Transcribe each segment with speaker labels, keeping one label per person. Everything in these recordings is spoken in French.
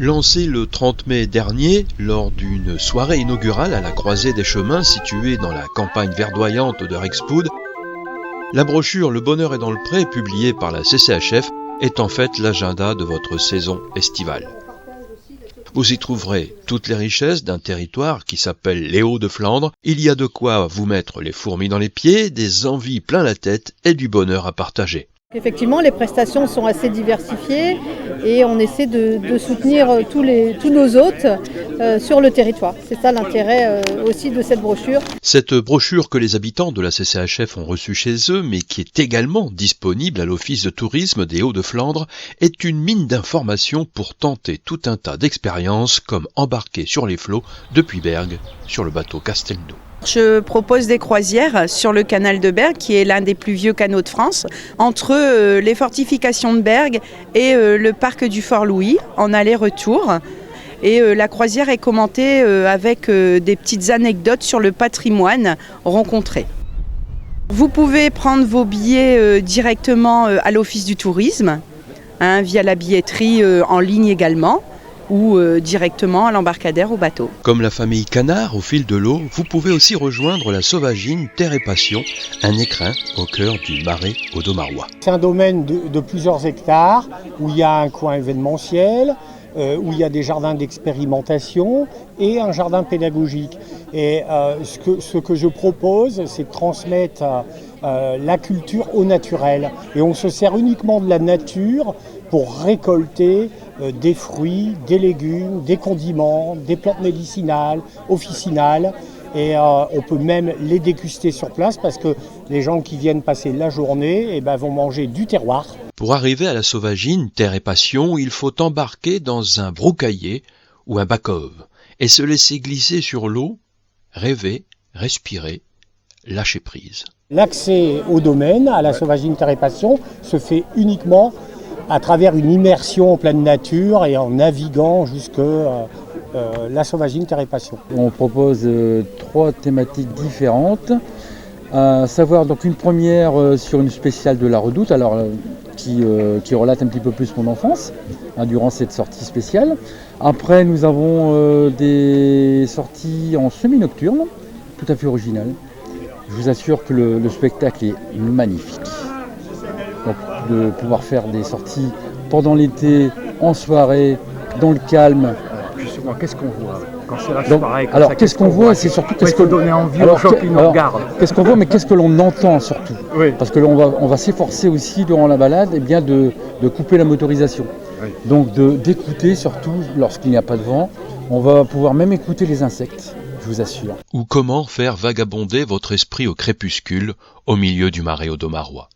Speaker 1: Lancée le 30 mai dernier, lors d'une soirée inaugurale à la croisée des chemins située dans la campagne verdoyante de Rexpoud, la brochure Le Bonheur est dans le pré, publiée par la CCHF, est en fait l'agenda de votre saison estivale. Vous y trouverez toutes les richesses d'un territoire qui s'appelle les Hauts-de-Flandre. Il y a de quoi vous mettre les fourmis dans les pieds, des envies plein la tête et du bonheur à partager.
Speaker 2: Effectivement, les prestations sont assez diversifiées et on essaie de soutenir tous nos hôtes sur le territoire. C'est ça l'intérêt aussi de cette brochure.
Speaker 1: Cette brochure que les habitants de la CCHF ont reçue chez eux, mais qui est également disponible à l'Office de tourisme des Hauts-de-Flandre, est une mine d'informations pour tenter tout un tas d'expériences, comme embarquer sur les flots depuis Bergues sur le bateau Castelnau.
Speaker 3: Je propose des croisières sur le canal de Bergues, qui est l'un des plus vieux canaux de France, entre les fortifications de Bergues et le parc du Fort-Louis, en aller-retour. Et la croisière est commentée avec des petites anecdotes sur le patrimoine rencontré. Vous pouvez prendre vos billets directement à l'Office du tourisme, via la billetterie en ligne également, ou directement à l'embarcadère au bateau.
Speaker 1: Comme la famille Canard au fil de l'eau, vous pouvez aussi rejoindre la Sauvagine Terre et Passion, un écrin au cœur du Marais Audomarois.
Speaker 4: C'est un domaine de plusieurs hectares où il y a un coin événementiel, où il y a des jardins d'expérimentation et un jardin pédagogique. Et ce que je propose, c'est de transmettre la culture au naturel. Et on se sert uniquement de la nature pour récolter des fruits, des légumes, des condiments, des plantes médicinales, officinales. Et on peut même les déguster sur place parce que les gens qui viennent passer la journée vont manger du terroir.
Speaker 1: Pour arriver à la Sauvagine Terre et Passion, il faut embarquer dans un broucaillier ou un back-of et se laisser glisser sur l'eau, rêver, respirer, lâcher prise. L'accès
Speaker 4: au domaine, à la Sauvagine Terre et Passion, se fait uniquement à travers une immersion en pleine nature et en naviguant jusque la Sauvagine Terre et Passion.
Speaker 5: On propose 3 thématiques différentes, à savoir donc une première sur une spéciale de la Redoute, qui relate un petit peu plus mon enfance durant cette sortie spéciale. Après nous avons des sorties en semi-nocturne, tout à fait originales. Je vous assure que le spectacle est magnifique. Donc de pouvoir faire des sorties pendant l'été, en soirée, dans le calme.
Speaker 6: Justement, qu'est-ce qu'on voit quand c'est la soirée?
Speaker 5: Alors qu'est-ce qu'on voit, c'est surtout qu'est-ce que
Speaker 6: donner envie aux gens qui nous regardent.
Speaker 5: Qu'est-ce qu'on voit, mais qu'est-ce que l'on entend surtout.
Speaker 6: Oui.
Speaker 5: Parce que on va s'efforcer aussi durant la balade de couper la motorisation.
Speaker 6: Oui.
Speaker 5: Donc d'écouter surtout lorsqu'il n'y a pas de vent. On va pouvoir même écouter les insectes, je vous assure.
Speaker 1: Ou comment faire vagabonder votre esprit au crépuscule au milieu du Marais Audomarois.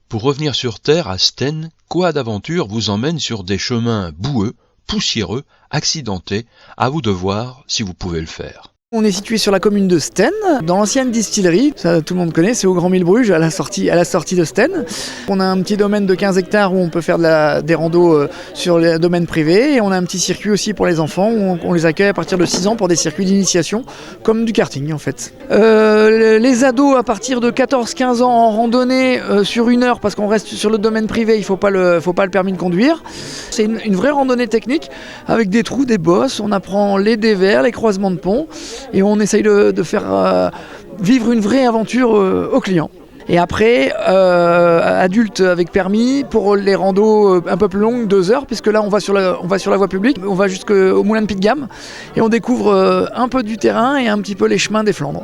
Speaker 1: Pour revenir sur Terre, à Stennes, quoi d'aventure vous emmène sur des chemins boueux, poussiéreux, accidentés, à vous de voir si vous pouvez le faire.
Speaker 7: On est situé sur la commune de Stennes, dans l'ancienne distillerie, ça tout le monde connaît, c'est au Grand Mille Bruges, à la sortie de Stennes. On a un petit domaine de 15 hectares où on peut faire des randos sur les domaines privés, et on a un petit circuit aussi pour les enfants où on les accueille à partir de 6 ans pour des circuits d'initiation, comme du karting en fait. Les ados à partir de 14-15 ans en randonnée sur 1 heure, parce qu'on reste sur le domaine privé, il faut pas le permis de conduire. C'est une vraie randonnée technique avec des trous, des bosses, on apprend les dévers, les croisements de ponts, et on essaye de faire vivre une vraie aventure aux clients. Et après, adultes avec permis, pour les randos un peu plus longues, 2 heures, puisque là on va sur la voie publique, on va jusqu'au Moulin de Pitt-Gamme, et on découvre un peu du terrain et un petit peu les chemins des Flandres.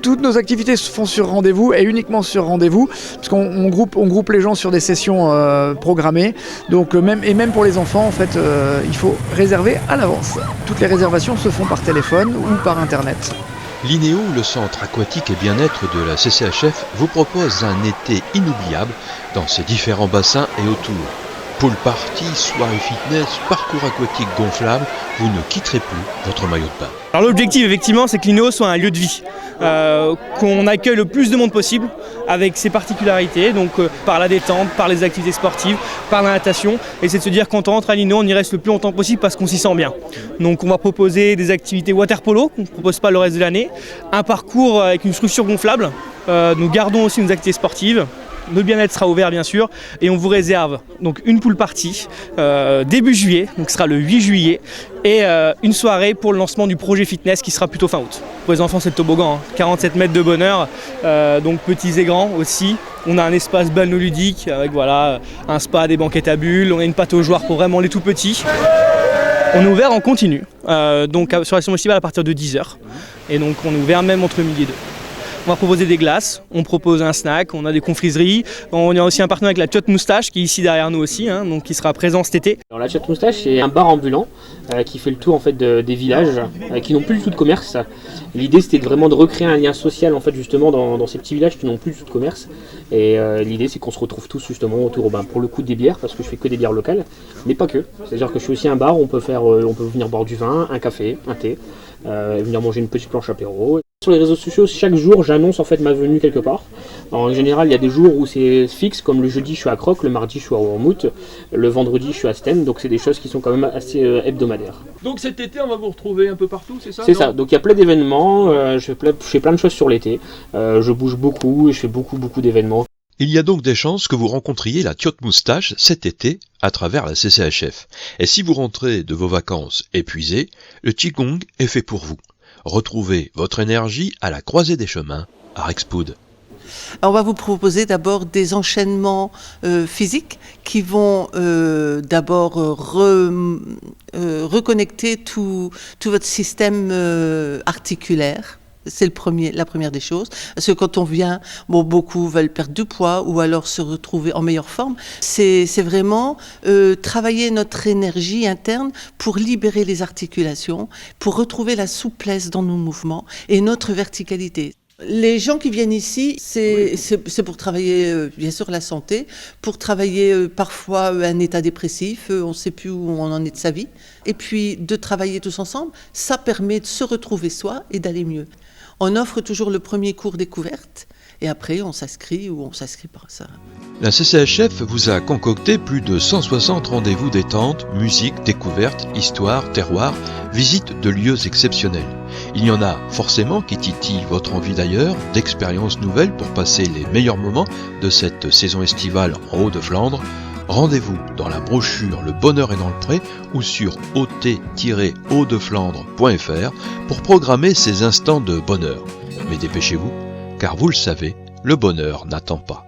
Speaker 7: Toutes nos activités se font sur rendez-vous et uniquement sur rendez-vous, parce qu'on groupe les gens sur des sessions programmées. Donc même pour les enfants, en fait, il faut réserver à l'avance. Toutes les réservations se font par téléphone ou par internet.
Speaker 1: L'INEO, le centre aquatique et bien-être de la CCHF, vous propose un été inoubliable dans ses différents bassins et autour. Pool party, soirée fitness, parcours aquatique gonflable, vous ne quitterez plus votre maillot de bain.
Speaker 8: Alors l'objectif effectivement c'est que l'INEO soit un lieu de vie, qu'on accueille le plus de monde possible avec ses particularités, donc par la détente, par les activités sportives, par la natation, et c'est de se dire quand on rentre à l'INEO on y reste le plus longtemps possible parce qu'on s'y sent bien. Donc on va proposer des activités water polo, qu'on ne propose pas le reste de l'année, un parcours avec une structure gonflable, nous gardons aussi nos activités sportives, notre bien-être sera ouvert bien sûr, et on vous réserve donc une pool party début juillet, donc ce sera le 8 juillet, et une soirée pour le lancement du projet fitness qui sera plutôt fin août. Pour les enfants c'est le toboggan, 47 mètres de bonheur, donc petits et grands aussi. On a un espace balnéoludique avec voilà, un spa, des banquettes à bulles, on a une pataugeoire pour vraiment les tout petits. On est ouvert en continu, donc sur la saison estivale à partir de 10h, et donc on est ouvert même entre midi et 2. On va proposer des glaces, on propose un snack, on a des confiseries. On a aussi un partenaire avec la Tchotte Moustache qui est ici derrière nous aussi, donc qui sera présent cet été.
Speaker 9: Alors, la Tchotte Moustache, c'est un bar ambulant qui fait le tour en fait, des villages qui n'ont plus du tout de commerce. L'idée c'était vraiment de recréer un lien social en fait, justement dans ces petits villages qui n'ont plus du tout de commerce. Et l'idée c'est qu'on se retrouve tous justement autour pour le coup des bières, parce que je fais que des bières locales, mais pas que. C'est-à-dire que je suis aussi un bar où on peut venir boire du vin, un café, un thé, venir manger une petite planche apéro. Sur les réseaux sociaux, chaque jour j'annonce en fait ma venue quelque part. En général, il y a des jours où c'est fixe, comme le jeudi je suis à Croc, le mardi je suis à Wormhout, le vendredi je suis à Sten, donc c'est des choses qui sont quand même assez hebdomadaires.
Speaker 10: Donc cet été on va vous retrouver un peu partout, c'est ça?
Speaker 9: C'est ça, donc il y a plein d'événements, je fais plein de choses sur l'été, je bouge beaucoup et je fais beaucoup d'événements.
Speaker 1: Il y a donc des chances que vous rencontriez la Tchotte Moustache cet été à travers la CCHF. Et si vous rentrez de vos vacances épuisés, le Qigong est fait pour vous. Retrouvez votre énergie à la croisée des chemins à Rexpoud.
Speaker 11: On va vous proposer d'abord des enchaînements physiques qui vont d'abord reconnecter tout votre système articulaire. C'est la première des choses. Parce que quand on vient, beaucoup veulent perdre du poids ou alors se retrouver en meilleure forme. C'est vraiment travailler notre énergie interne pour libérer les articulations, pour retrouver la souplesse dans nos mouvements et notre verticalité. Les gens qui viennent ici, c'est pour travailler bien sûr la santé, pour travailler parfois un état dépressif, on ne sait plus où on en est de sa vie. Et puis de travailler tous ensemble, ça permet de se retrouver soi et d'aller mieux. On offre toujours le premier cours découverte et après on s'inscrit ou on s'inscrit par ça.
Speaker 1: La CCHF vous a concocté plus de 160 rendez-vous détente, musique, découverte, histoire, terroir, visite de lieux exceptionnels. Il y en a forcément qui titillent votre envie d'ailleurs, d'expériences nouvelles pour passer les meilleurs moments de cette saison estivale en Hauts-de-Flandre. Rendez-vous dans la brochure Le Bonheur est dans le pré ou sur ot-hautdeflandre.fr pour programmer ces instants de bonheur. Mais dépêchez-vous, car vous le savez, le bonheur n'attend pas.